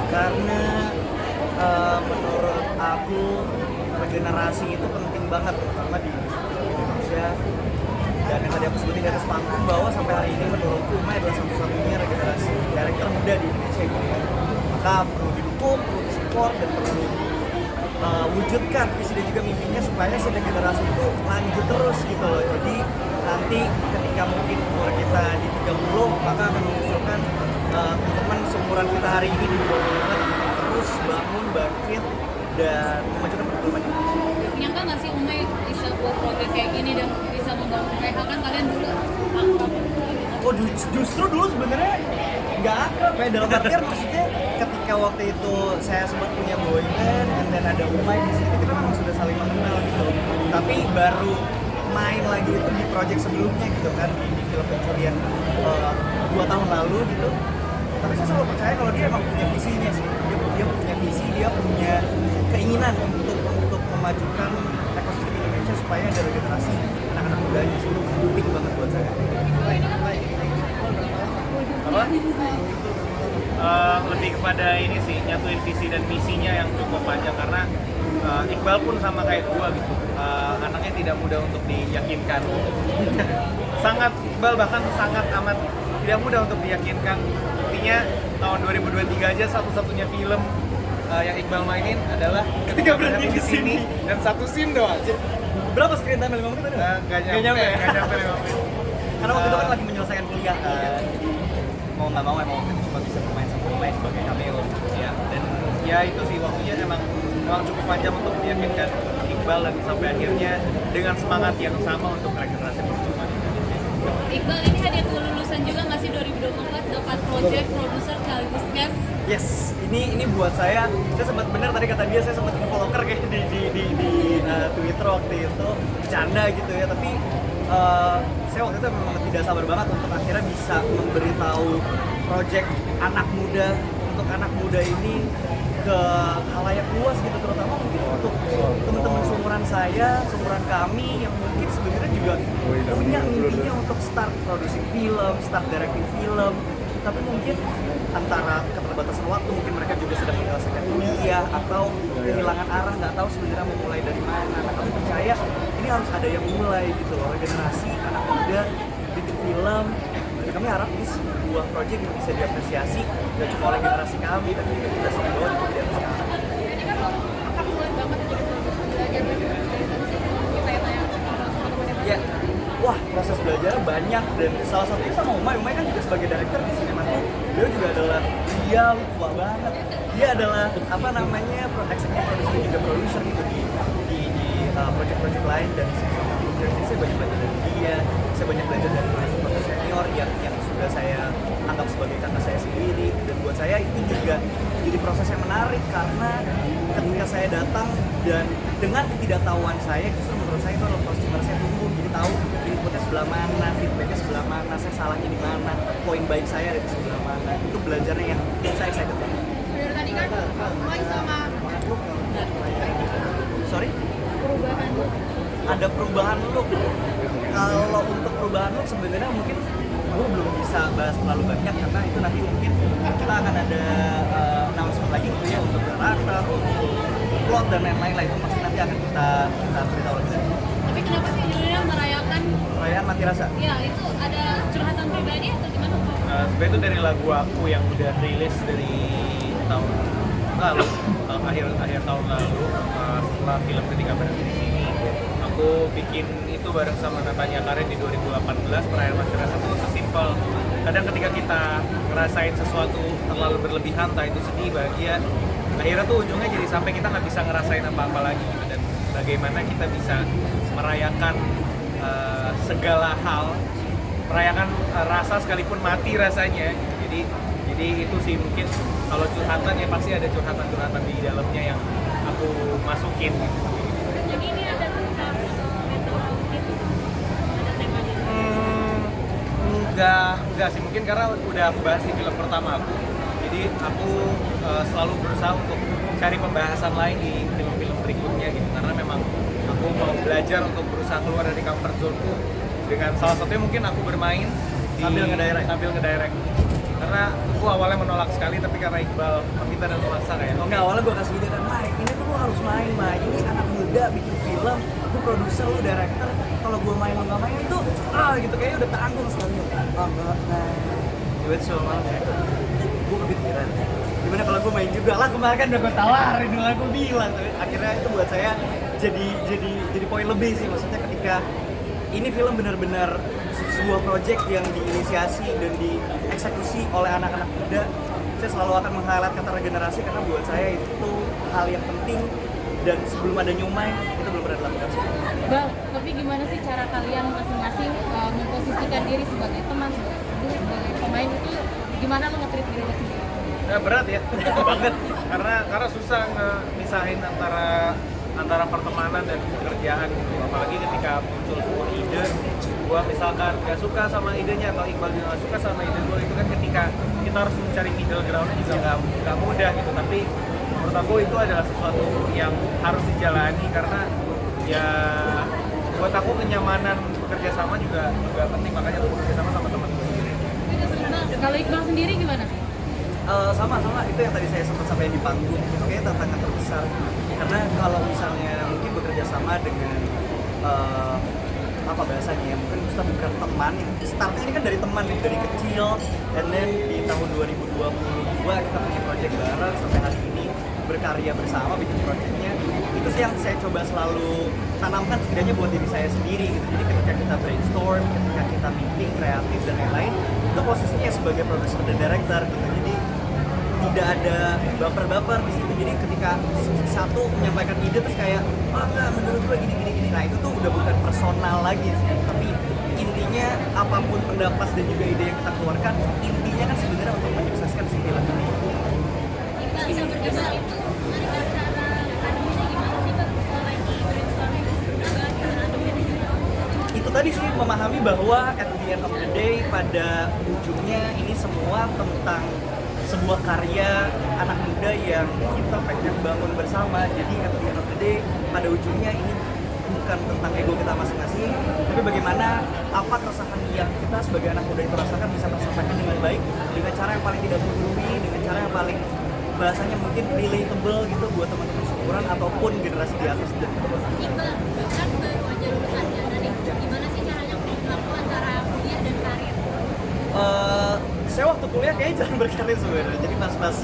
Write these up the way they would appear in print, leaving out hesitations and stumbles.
Karena menurut aku regenerasi itu penting banget, terutama di Indonesia. Dan yang tadi aku sebutin di atas panggung bahwa sampai hari ini menurutku Umay adalah satu-satunya regenerasi director muda di Indonesia gitu ya. Maka perlu didukung, perlu disupport, dan perlu wujudkan visi dan juga mimpinya supaya si regenerasi itu lanjut terus gitu loh. Jadi nanti ketika mungkin umur kita di 30, maka akan mengusulkan teman-teman seumuran kita hari ini di 20-an terus bangun, bangkit, dan memajukan perkembangan Indonesia. Nyangka nggak sih Umay bisa buat proyek kayak gini dan bisa membangun PH kan kalian dulu Oh justru dulu sebenarnya nggak akrab ya, dalam artian maksudnya ketika waktu itu saya sempat punya boy band dan ada Umay di situ, kita memang sudah saling mengenal gitu. Tapi baru main lagi itu di project sebelumnya gitu kan, di film Pencurian 2 tahun lalu gitu. Tapi saya selalu percaya kalau dia emang punya visinya sih, dia punya visi, dia punya keinginan untuk memajukan ekosistem Indonesia supaya ada regenerasi anak-anak mudanya. Itu penting banget buat saya. Apa? Lebih kepada ini sih, nyatuin visi dan misinya yang cukup panjang karena Iqbal pun sama kayak gua gitu, anaknya tidak mudah untuk diyakinkan. Sangat Iqbal bahkan sangat amat tidak mudah untuk diyakinkan. Intinya tahun 2023 aja satu-satunya film yang Iqbal mainin adalah Ketika Berhenti di Sini. dan satu scene doang. Berapa screen time? 5 menit tadi? Nggak Nggak nyampe ya? nggak nyampe 5 menit. Karena waktu itu kan lagi menyelesaikan kuliah kan. Jadi mau nggak mau emang waktu itu cuma bisa bermain sama Umay sebagai cameo ya. Dan ya itu sih waktunya memang cukup panjang untuk meyakinkan Iqbal dan sampai akhirnya dengan semangat yang sama untuk regenerasi percuma. Iqbal ini hadiah kelulusan juga nggak sih 2024 dapat project produser sekaligus cast? Yes, ini buat saya sempat bener tadi kata dia, saya sempat infollower kayak di Twitter waktu itu bercanda gitu ya, tapi saya waktu itu memang tidak sabar banget untuk akhirnya bisa memberitahu project anak muda untuk anak muda ini ke halayak luas gitu, terutama mungkin untuk teman-teman seumuran saya, seumuran kami yang mungkin sebenarnya juga punya mimpinya untuk start produksi film, start directing film, tapi mungkin antara keterbatasan waktu, mungkin mereka juga sedang menyelesaikan kuliah atau kehilangan arah, nggak tahu sebenarnya mau mulai dari mana. Nah, kami percaya ini harus ada yang mulai gitu loh, regenerasi anak muda bikin film. Dan kami harap ini sebuah proyek yang bisa diapresiasi tidak cuma oleh generasi kami, tapi juga kita semua di kemudian sekarang. Ini kan kamu banget jadi produser belajar dari kita ya tanya teman-teman Ya, wah proses belajar banyak, dan salah satunya sama Umay kan juga sebagai director di sinema tuh, dia juga adalah tua banget. Dia adalah apa namanya executive producer dan juga produser gitu di project-project lain, dan jadi saya banyak belajar dari dia, saya banyak belajar dari produser senior yang sudah saya anggap sebagai kakak saya sendiri. Dan buat saya itu juga jadi proses yang menarik karena ketika saya datang dan dengan ketidaktahuan saya, justru menurut saya itu adalah proses dimana saya tumbuh, jadi tahu inputnya sebelah mana, feedbacknya sebelah mana, saya salahnya di mana, poin baik saya ada di sebelah mana. Itu belajarnya yang saya excited banget. dari tadi kan Umay sama Sorry? perubahan Ada perubahan look. Kalau untuk perubahan look sebenarnya mungkin gue belum bisa bahas terlalu banyak karena itu nanti mungkin kita akan ada announcement lagi gitu ya untuk karakter, untuk plot dan lain-lain lah, itu pasti nanti akan kita beritahu lagi. tapi kenapa sih judulnya merayakan Perayaan Mati Rasa. ya itu ada curhatan pribadi atau gimana tuh? Sebenarnya itu dari lagu aku yang udah rilis dari tahun lalu, akhir tahun lalu, setelah film Ketika Berhenti di Sini. Aku bikin itu bareng sama Natanya Karen di 2018. Perayaan Mati Rasa tuh sesimpel, kadang ketika kita ngerasain sesuatu terlalu berlebihan, entah itu sedih, bahagia, akhirnya tuh ujungnya jadi sampai kita nggak bisa ngerasain apa-apa lagi gitu. Dan bagaimana kita bisa merayakan segala hal, merayakan rasa sekalipun mati rasanya. Jadi itu sih mungkin kalau curhatan ya pasti ada curhatan di dalamnya yang aku masukin gitu. Jadi ini ada tentang mental health gitu, ada temanya. Enggak sih, mungkin karena udah aku bahas di film pertama aku. Jadi aku selalu berusaha untuk cari pembahasan lain di film-film berikutnya gitu, karena memang aku mau belajar untuk berusaha keluar dari comfort zone-ku, dengan salah satunya mungkin aku bermain Sambil ngedirect. Karena karena aku awalnya menolak sekali, tapi karena Iqbal meminta dan memaksa kayak Enggak, awalnya gue kasih ide kan, Mike, ini tuh lo harus main, Mike. Ini anak muda bikin film, gue produser, lo director. Kalau gue main, lo nggak main tuh, gitu kayaknya udah tanggung sekali. Enggak, nah. Duit semua ya. Gue kepikiran. Gimana kalau gue main juga lah, kemarin kan udah gue tawarin, udah gue bilang. Tapi akhirnya itu buat saya jadi poin lebih sih, maksudnya ketika ini film benar-benar sebuah project yang diinisiasi dan dieksekusi oleh anak-anak muda. Saya selalu akan meng-highlight kata regenerasi karena buat saya itu hal yang penting dan sebelum ada Nyumai itu belum pernah dilakukan. Bang, tapi gimana sih cara kalian masing-masing memposisikan diri sebagai teman, sebagai guru, sebagai pemain itu gimana lo nge-treat diri lo sendiri? berat ya banget karena susah misahin antara pertemanan dan pekerjaan gitu. Apalagi ketika muncul sebuah ide, gua misalkan gak suka sama idenya atau Iqbal juga gak suka sama ide gua, itu kan ketika kita harus mencari middle groundnya juga gak mudah gitu. Tapi menurut aku itu adalah sesuatu yang harus dijalani karena ya buat aku kenyamanan bekerja sama juga penting, makanya aku bekerja sama teman sendiri. Kalau Iqbal sendiri gimana? Sama itu yang tadi saya sempat sampaikan di panggung, itu kayaknya tantangan terbesar karena kalau misalnya mungkin bekerja sama dengan apa bahasanya ya, mungkin kita bukan teman yang startnya ini kan dari teman nih, dari kecil, and then di tahun 2022 kita punya project bareng sampai hari ini berkarya bersama bikin projectnya. Itu sih yang saya coba selalu tanamkan setidaknya buat diri saya sendiri gitu. Jadi ketika kita brainstorm, ketika kita meeting kreatif dan lain-lain, itu posisinya sebagai produser dan director gitu. Jadi tidak ada baper-baper di situ. Jadi ketika satu menyampaikan ide terus kayak enggak, menurut gue gini. Nah itu tuh udah bukan personal lagi sih, tapi intinya apapun pendapat dan juga ide yang kita keluarkan, intinya kan sebenarnya untuk menyukseskan si film ini. Bisa bergabung itu cara adminnya gimana sih Bang? Lagi brainstorming Itu tadi sih, memahami bahwa at the end of the day pada ujungnya ini semua tentang sebuah karya anak muda yang kita pengen bangun bersama. Jadi at the end of the day pada ujungnya ini bukan tentang ego kita masing-masing, tapi bagaimana apa keresahan yang kita sebagai anak muda itu rasakan bisa tersampaikan dengan baik, dengan cara yang paling tidak menggurui, dengan cara yang paling bahasanya mungkin relatable gitu buat teman-teman seumuran ataupun generasi di atas. Iqbal, kan baru aja lulus sarjana nih, gimana sih caranya melakukan antara kuliah dan karir? Saya waktu kuliah kayaknya jarang berkarir sebenarnya. Jadi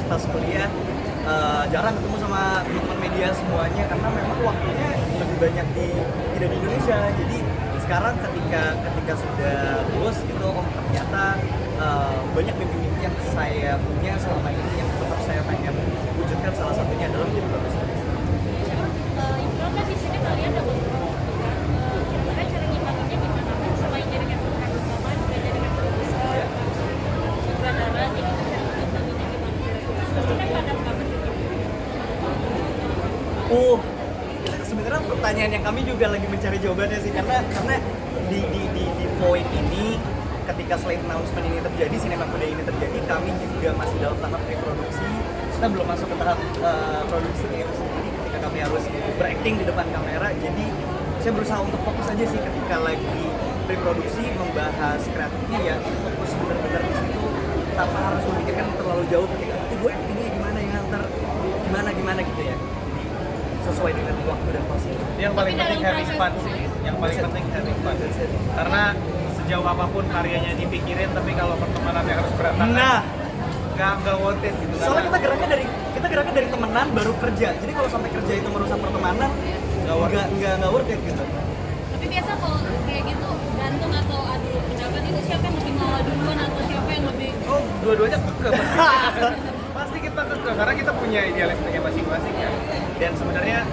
pas kuliah jarang ketemu sama teman-teman media semuanya karena memang waktunya lebih banyak tidak di Indonesia. Jadi sekarang ketika sudah lulus gitu, ternyata banyak mimpi-mimpi yang saya punya selama ini yang tetap saya pengen wujudkan, salah satunya adalah menjadi produser. Iqbal kan di sini kalian dapat kira-kira cara ngimbanginnya gimana kan selain jadi kan pemain juga jadi kan produser sutradara, jadi cara ngimbanginnya gimana? Pasti kan padam banget gitu. Sebenarnya pertanyaan yang kami juga lagi mencari jawabannya sih karena di poin ini ketika slate announcement ini terjadi, Sinema Kuda ini terjadi, kami juga masih dalam tahap pre-produksi. Kita belum masuk ke tahap produksi itu sendiri ketika kami harus berakting di depan kamera. Jadi saya berusaha untuk fokus aja sih ketika lagi pre-produksi membahas kreatifnya, ya fokus benar-benar di situ tanpa harus memikirkan terlalu jauh ketika itu gue actingnya gimana ya, ntar gimana gitu ya. Sesuai dengan waktu dan porsi. Yang paling penting having fun sih. Yang paling penting having fun. Karena sejauh apapun karyanya dipikirin, tapi kalau pertemanannya harus berantakan, nggak worth it gitu. Soalnya kita geraknya dari temenan baru kerja. Jadi kalau sampai kerja itu merusak pertemanan, nggak worth it gitu. Tapi biasa kalau kayak gitu gantung atau adu pendapat itu siapa yang lebih mau duluan atau siapa yang lebih? Oh, dua-duanya kekeh pasti kita kekeh karena kita punya idealismenya masing-masing ya. Dan sebenarnya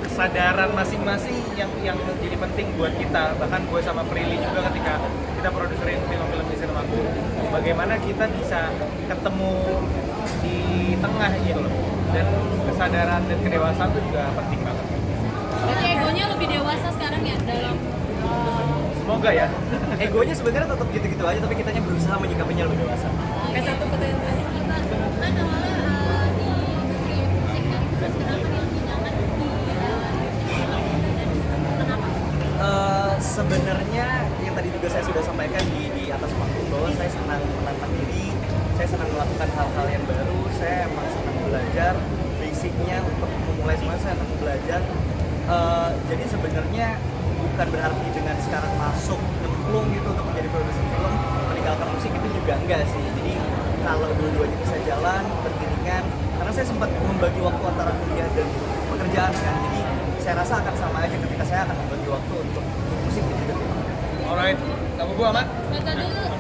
kesadaran masing-masing yang jadi penting buat kita. Bahkan gue sama Prilly juga ketika kita produserin film-film di Sinema Kuda, bagaimana kita bisa ketemu di tengah gitu loh. Dan kesadaran dan kedewasaan itu juga penting banget. Berarti egonya lebih dewasa sekarang ya dalam Semoga ya. Egonya sebenarnya tetap gitu-gitu aja, tapi kitanya berusaha menyikapinya lebih dewasa. Kayak satu pertanyaan terakhir. Kan awalnya di industri musik dan terus kenapa nih lebih nyaman kenapa? Sebenarnya yang tadi juga saya sudah sampaikan di atas panggung bahwa saya senang menantang diri Jadi sebenarnya bukan berarti dengan sekarang masuk nyemplung gitu untuk menjadi produser film meninggalkan musik, itu juga enggak sih. Jadi kalau dua-duanya bisa jalan beriringan, karena saya sempat membagi waktu antara kuliah dan pekerjaan kan, jadi saya rasa akan sama aja ketika saya akan membagi waktu untuk musik dan juga film. Alright, kamu gua aman? Foto dulu.